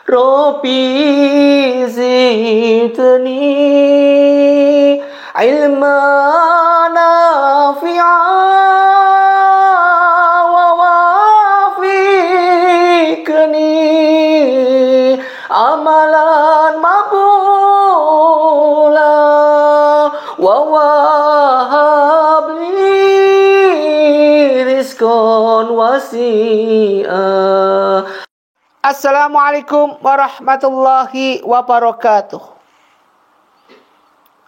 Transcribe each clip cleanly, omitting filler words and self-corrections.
Rabbi zidni ilman nafi'an wa wafiqni amalan maqbula wa wahabli rizqan wasi'a. Assalamualaikum warahmatullahi wabarakatuh.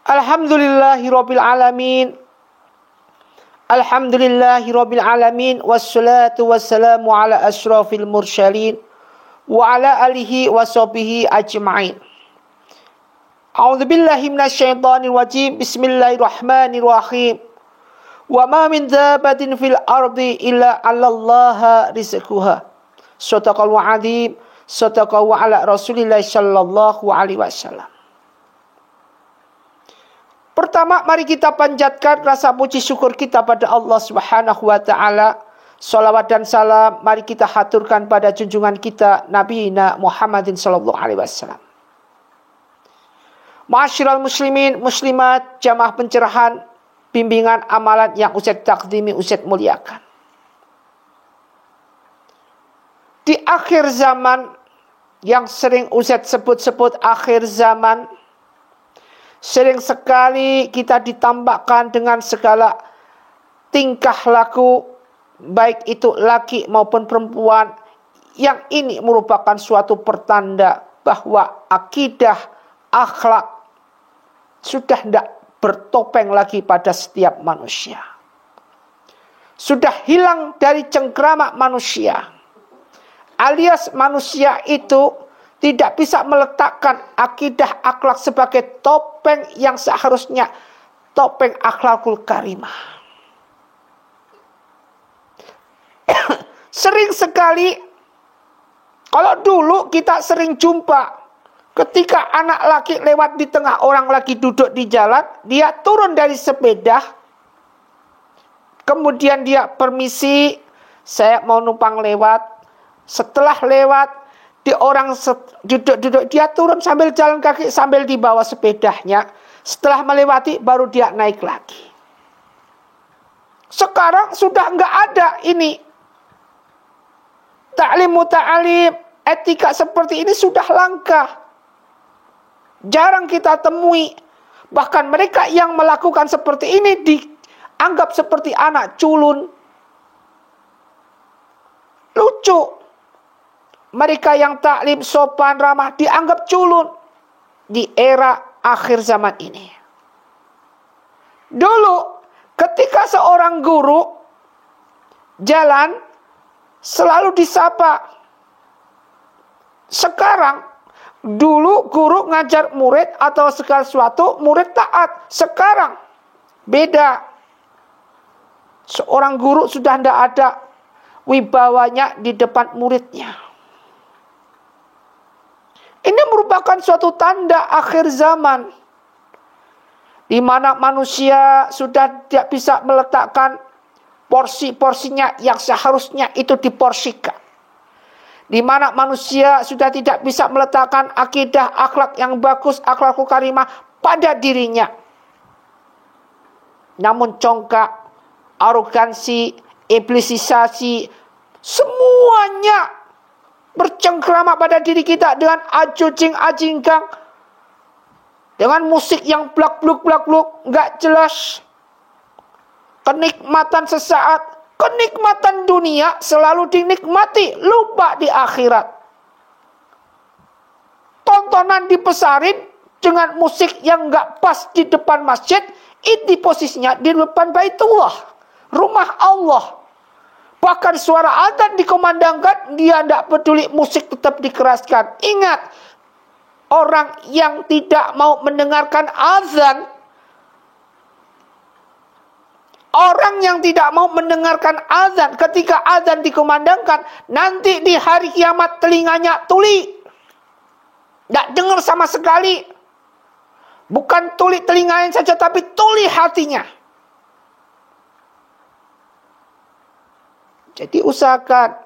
Alhamdulillahirabbil alamin. Alhamdulillahirabbil alamin wassalatu wassalamu ala asyrafil mursalin wa ala alihi washabihi ajmain. A'udzubillahi minasyaitonir rajim. Bismillahirrahmanirrahim. Wa ma min dabbatin fil ardi illa 'alallaha rizquha. Shadaqallahu adzim, shadaqallahu ala Rasulillah sallallahu alaihi wasallam. Pertama, mari kita panjatkan rasa puji syukur kita pada Allah Subhanahu wa taala. Salawat dan salam mari kita haturkan pada junjungan kita Nabi Muhammadin sallallahu alaihi wasallam. Ma'asyiral muslimin muslimat, jamaah pencerahan, bimbingan amalan yang Ustaz takdimi, Ustaz muliakan. Di akhir zaman yang sering Ustaz sebut-sebut akhir zaman, sering sekali kita ditambahkan dengan segala tingkah laku, baik itu laki maupun perempuan, yang ini merupakan suatu pertanda bahwa akidah, akhlak sudah tidak bertopeng lagi pada setiap manusia. Sudah hilang dari cengkramak manusia. Alias manusia itu tidak bisa meletakkan akidah akhlak sebagai topeng yang seharusnya topeng akhlakul karimah. Sering sekali, kalau dulu kita sering jumpa, ketika anak laki lewat di tengah orang lagi duduk di jalan, dia turun dari sepeda, kemudian dia permisi, saya mau numpang lewat. Setelah lewat, di orang duduk-duduk, dia turun sambil jalan kaki, sambil dibawa sepedanya. Setelah melewati, baru dia naik lagi. Sekarang sudah enggak ada ini. Ta'lim muta'alim, etika seperti ini sudah langka. Jarang kita temui. Bahkan mereka yang melakukan seperti ini dianggap seperti anak culun. Lucu. Mereka yang taklim, sopan, ramah dianggap culun di era akhir zaman ini. Dulu ketika seorang guru jalan selalu disapa. Sekarang, dulu guru ngajar murid atau segala sesuatu murid taat. Sekarang beda. Seorang guru sudah tidak ada wibawanya di depan muridnya. Ini merupakan suatu tanda akhir zaman, di mana manusia sudah tidak bisa meletakkan porsi-porsinya yang seharusnya itu diporsikan. Di mana manusia sudah tidak bisa meletakkan akidah akhlak yang bagus, akhlakul karimah pada dirinya. Namun congkak, arogansi, iblisisasi, semuanya bercengkrama pada diri kita dengan ajing-ajingkang, dengan musik yang blak-bluk, nggak jelas, kenikmatan sesaat, kenikmatan dunia selalu dinikmati, lupa di akhirat. Tontonan dipesarin dengan musik yang nggak pas di depan masjid, itu posisinya di depan Baitullah, rumah Allah. Bahkan suara adzan dikumandangkan, dia tidak peduli, musik tetap dikeraskan. Ingat, orang yang tidak mau mendengarkan azan, orang yang tidak mau mendengarkan azan ketika azan dikumandangkan, nanti di hari kiamat telinganya tuli, tidak dengar sama sekali. Bukan tuli telinganya saja, tapi tuli hatinya. Jadi usahakan,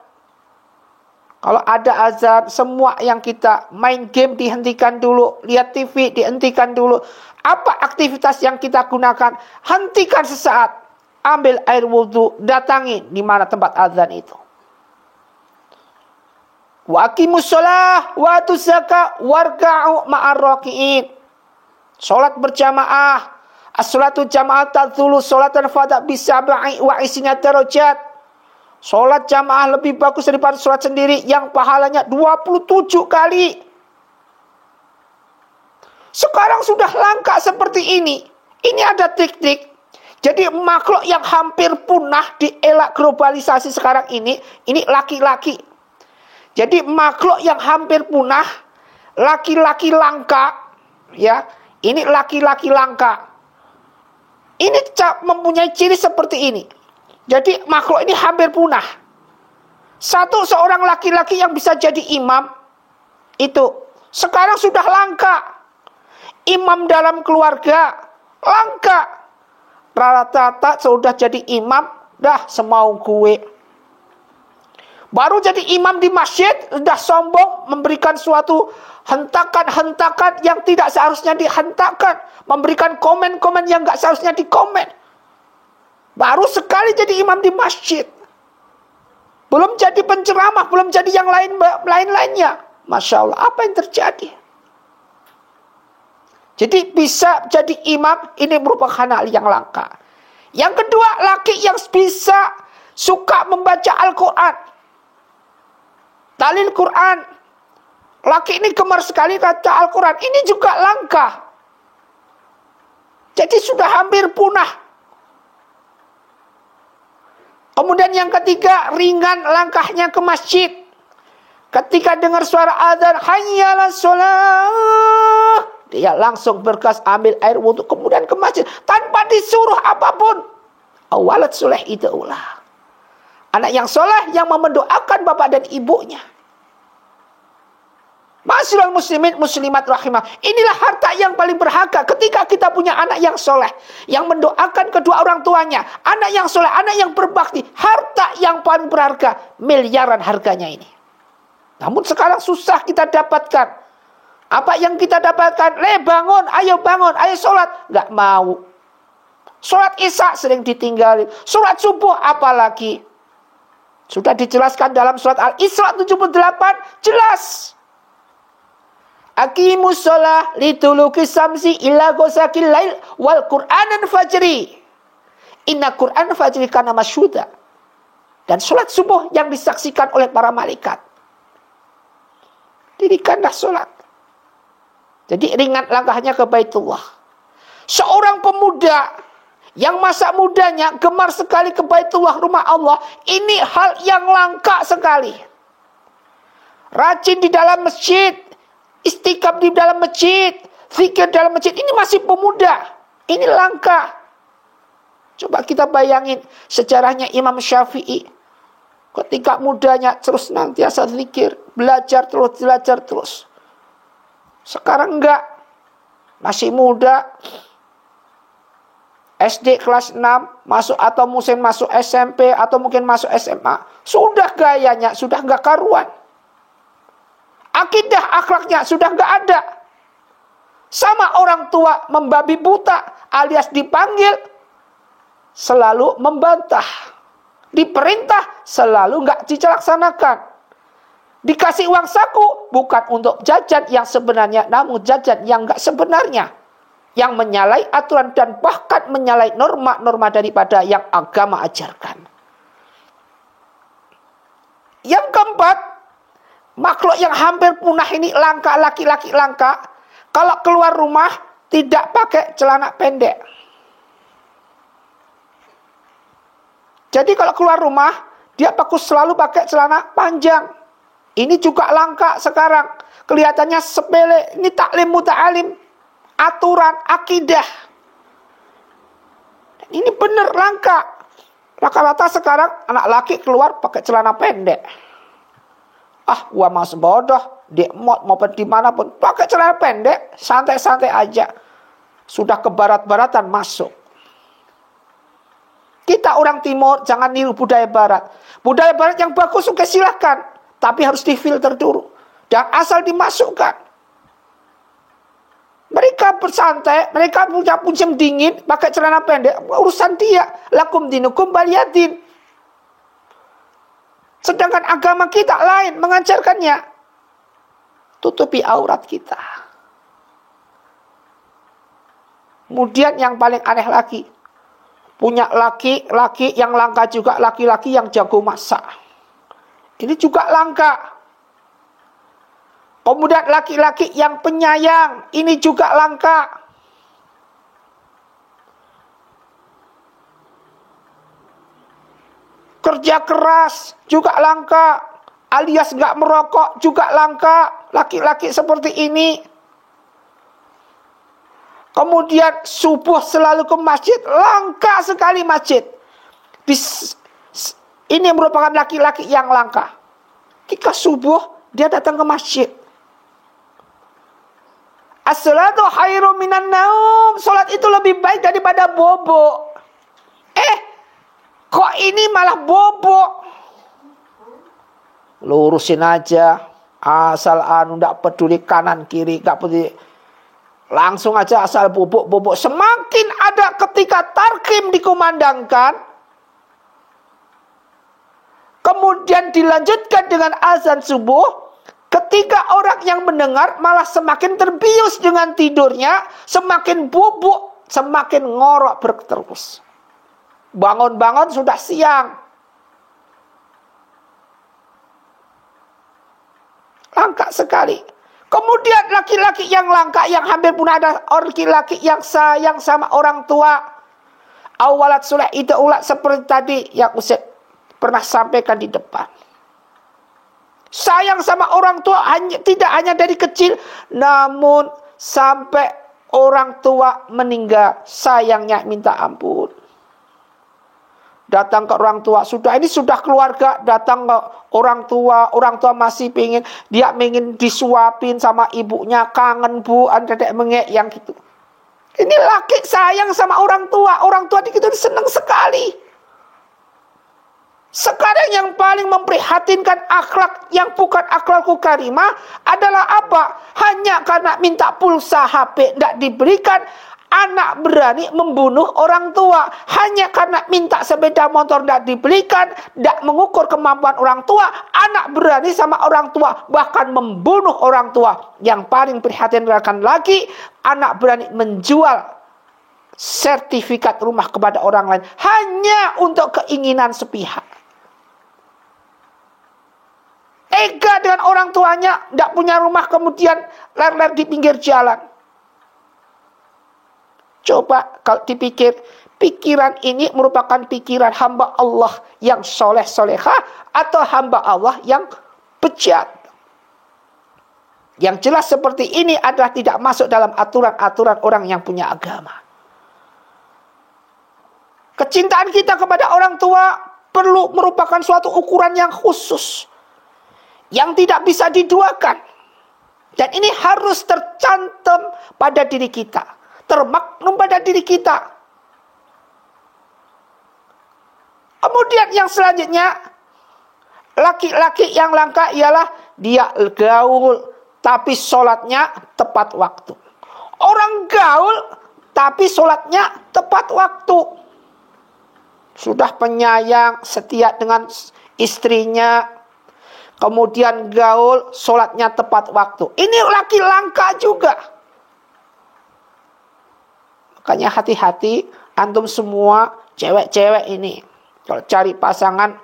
Kalau ada azan, semua yang kita main game dihentikan dulu, lihat TV dihentikan dulu. Apa aktivitas yang kita gunakan? Hentikan sesaat. Ambil air wudhu, datangi di mana tempat azan itu. Wa aqimus shalah wa atuz zakah warka'u ma'ar raki'in. Salat berjamaah. As-salatu jama'ah tadzulu salatan fada bisab'i wa isina darajat. Salat jamaah lebih bagus daripada salat sendiri yang pahalanya 27 kali. Sekarang sudah langka seperti ini. Ini ada trik-trik. Jadi makhluk yang hampir punah di era globalisasi sekarang ini laki-laki. Jadi makhluk yang hampir punah, laki-laki langka, ya. Ini laki-laki langka. Ini mempunyai ciri seperti ini. Jadi makhluk ini hampir punah. Seorang laki-laki yang bisa jadi imam itu sekarang sudah langka. Imam dalam keluarga langka. Rata-rata sudah jadi imam, dah semau gue. Baru jadi imam di masjid, sudah sombong, memberikan suatu hentakan-hentakan yang tidak seharusnya dihentakkan, memberikan komen-komen yang gak seharusnya dikomen. Baru sekali jadi imam di masjid. Belum jadi penceramah, belum jadi yang lain-lainnya. Masya Allah, apa yang terjadi? Jadi bisa jadi imam, ini merupakan hal yang langka. Yang kedua, laki yang bisa suka membaca Al-Quran. Dalil Quran. Laki ini gemar sekali baca Al-Quran. Ini juga langka. Jadi sudah hampir punah. Kemudian yang ketiga, ringan langkahnya ke masjid. Ketika dengar suara azan, hayya 'alas shalah, dia langsung berkas ambil air wudhu kemudian ke masjid tanpa disuruh apapun. Awalat soleh itu ulah. Anak yang soleh yang mendoakan bapak dan ibunya. Ma'asyiral muslimin muslimat rahimah. Inilah harta yang paling berharga ketika kita punya anak yang soleh, yang mendoakan kedua orang tuanya. Anak yang soleh, anak yang berbakti. Harta yang paling berharga, miliaran harganya ini. Namun sekarang susah kita dapatkan. Apa yang kita dapatkan? Bangun, ayo sholat. Gak mau. Sholat isya sering ditinggalin. Sholat subuh apalagi. Sudah dijelaskan dalam surat Al-Isra 78, jelas. Aqimus shalah liduluki samsi ila ghasaqil lail wal qur'anan fajri. Inna qur'an fajri kana masyhuda. Dan sholat subuh yang disaksikan oleh para malaikat. Dirikanlah sholat. Jadi ringan langkahnya ke Baitullah. Seorang pemuda yang masa mudanya gemar sekali ke Baitullah, rumah Allah. Ini hal yang langka sekali. Rajin di dalam masjid. Istiqam di dalam masjid. Zikir dalam masjid. Ini masih pemuda. Ini langka. Coba kita bayangin sejarahnya Imam Syafi'i. Ketika mudanya terus nantiasa zikir. Belajar terus. Sekarang enggak. Masih muda. SD kelas 6 masuk atau mungkin masuk SMP atau mungkin masuk SMA. Sudah gayanya, sudah enggak karuan. Akidah akhlaknya sudah enggak ada. Sama orang tua membabi buta alias dipanggil selalu membantah. Diperintah selalu enggak dilaksanakan. Dikasih uang saku bukan untuk jajan yang sebenarnya, namun jajan yang enggak sebenarnya. Yang menyalahi aturan dan bahkan menyalahi norma-norma daripada yang agama ajarkan. Yang keempat, makhluk yang hampir punah ini langka, laki-laki langka. Kalau keluar rumah tidak pakai celana pendek. Jadi kalau keluar rumah dia selalu pakai celana panjang. Ini juga langka sekarang. Kelihatannya sepele. Ini taklim muta'alim. Aturan, akidah. Ini benar langka. Rata-rata sekarang anak laki keluar pakai celana pendek. Gua mas bodoh. Di mall maupun dimanapun. Pakai celana pendek. Santai-santai aja. Sudah ke barat-baratan masuk. Kita orang timur jangan niru budaya barat. Budaya barat yang bagus, oke silahkan. tapi harus difilter dulu. Dan asal dimasukkan. Mereka bersantai, mereka punya musim dingin, pakai celana pendek, urusan dia. Lakum dinukum waliyadin. Sedangkan agama kita lain, mengajarkannya. Tutupi aurat kita. Kemudian yang paling aneh lagi, punya laki-laki yang langka juga, laki-laki yang jago masak. Ini juga langka. Kemudian laki-laki yang penyayang, ini juga langka. Kerja keras juga langka, alias nggak merokok juga langka. Laki-laki seperti ini. Kemudian subuh selalu ke masjid, langka sekali masjid. Ini merupakan laki-laki yang langka. Ketika subuh dia datang ke masjid. As-salatu khairum minan naum. Salat itu lebih baik daripada bobo. Kok ini malah bobo? Lurusin aja. Asal ndak peduli kanan kiri, enggak peduli. Langsung aja asal bobo. Semakin ada ketika tarkim dikumandangkan, kemudian dilanjutkan dengan azan subuh. Ketika orang yang mendengar malah semakin terbius dengan tidurnya, semakin bubuk, semakin ngorok terus. Bangun-bangun sudah siang. Langka sekali. Kemudian laki-laki yang langka, yang hampir pun ada laki-laki yang sayang sama orang tua. Awalat sulah itu ulat seperti tadi yang Ustaz pernah sampaikan di depan. Sayang sama orang tua tidak hanya dari kecil, namun sampai orang tua meninggal, sayangnya minta ampun. Datang ke orang tua, sudah keluarga, datang ke orang tua masih dia ingin disuapin sama ibunya, kangen bu, dedek mengek yang gitu. Ini laki sayang sama orang tua gitu senang sekali. Sekarang yang paling memprihatinkan akhlak yang bukan akhlakul karimah adalah apa? Hanya karena minta pulsa HP tidak diberikan, anak berani membunuh orang tua. Hanya karena minta sepeda motor tidak diberikan, tidak mengukur kemampuan orang tua, anak berani sama orang tua, bahkan membunuh orang tua. Yang paling prihatinkan lagi, anak berani menjual sertifikat rumah kepada orang lain hanya untuk keinginan sepihak. Ega dengan orang tuanya, tidak punya rumah, kemudian ler-ler di pinggir jalan. Coba kalau dipikir, pikiran ini merupakan pikiran hamba Allah yang soleh-solehah atau hamba Allah yang bejat. Yang jelas seperti ini adalah tidak masuk dalam aturan-aturan orang yang punya agama. Kecintaan kita kepada orang tua perlu merupakan suatu ukuran yang khusus, yang tidak bisa diduakan. Dan ini harus tercantum pada diri kita, termaknum pada diri kita. Kemudian yang selanjutnya, laki-laki yang langka ialah dia gaul, tapi sholatnya tepat waktu. Orang gaul, tapi sholatnya tepat waktu. Sudah penyayang, setia dengan istrinya, kemudian gaul, sholatnya tepat waktu. Ini laki langka juga. Makanya hati-hati antum semua cewek-cewek ini. Kalau cari pasangan,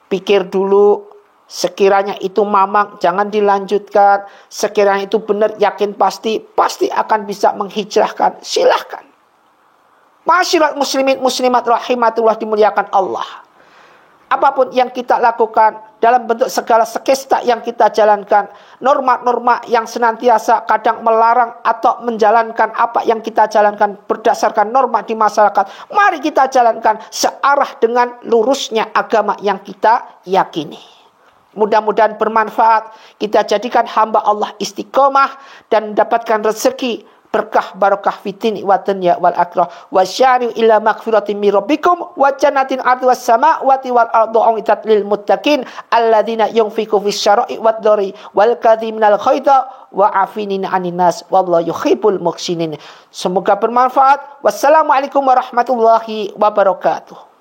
pikir dulu. Sekiranya itu mamang, jangan dilanjutkan. Sekiranya itu benar, yakin pasti akan bisa menghijrahkan. Silahkan. Masyirat muslimin muslimat rahimatullah, dimuliakan Allah. Apapun yang kita lakukan dalam bentuk segala sekesta yang kita jalankan, norma-norma yang senantiasa kadang melarang atau menjalankan apa yang kita jalankan berdasarkan norma di masyarakat, mari kita jalankan searah dengan lurusnya agama yang kita yakini. Mudah-mudahan bermanfaat. Kita jadikan hamba Allah istiqomah dan mendapatkan rezeki berkah barakah fitin wa dunya wal akhirah wa syari'u ila maghfiratin min rabbikum wa jannatin arduha samawati wal ardu uiddat lil muttaqin alladzina yunfiqu fis syara'i wad dhari wal kadhiminal khaita wa afinin 'anin nas wallahu yuhibbul muhsinin. Semoga bermanfaat. Wassalamualaikum warahmatullahi wabarakatuh.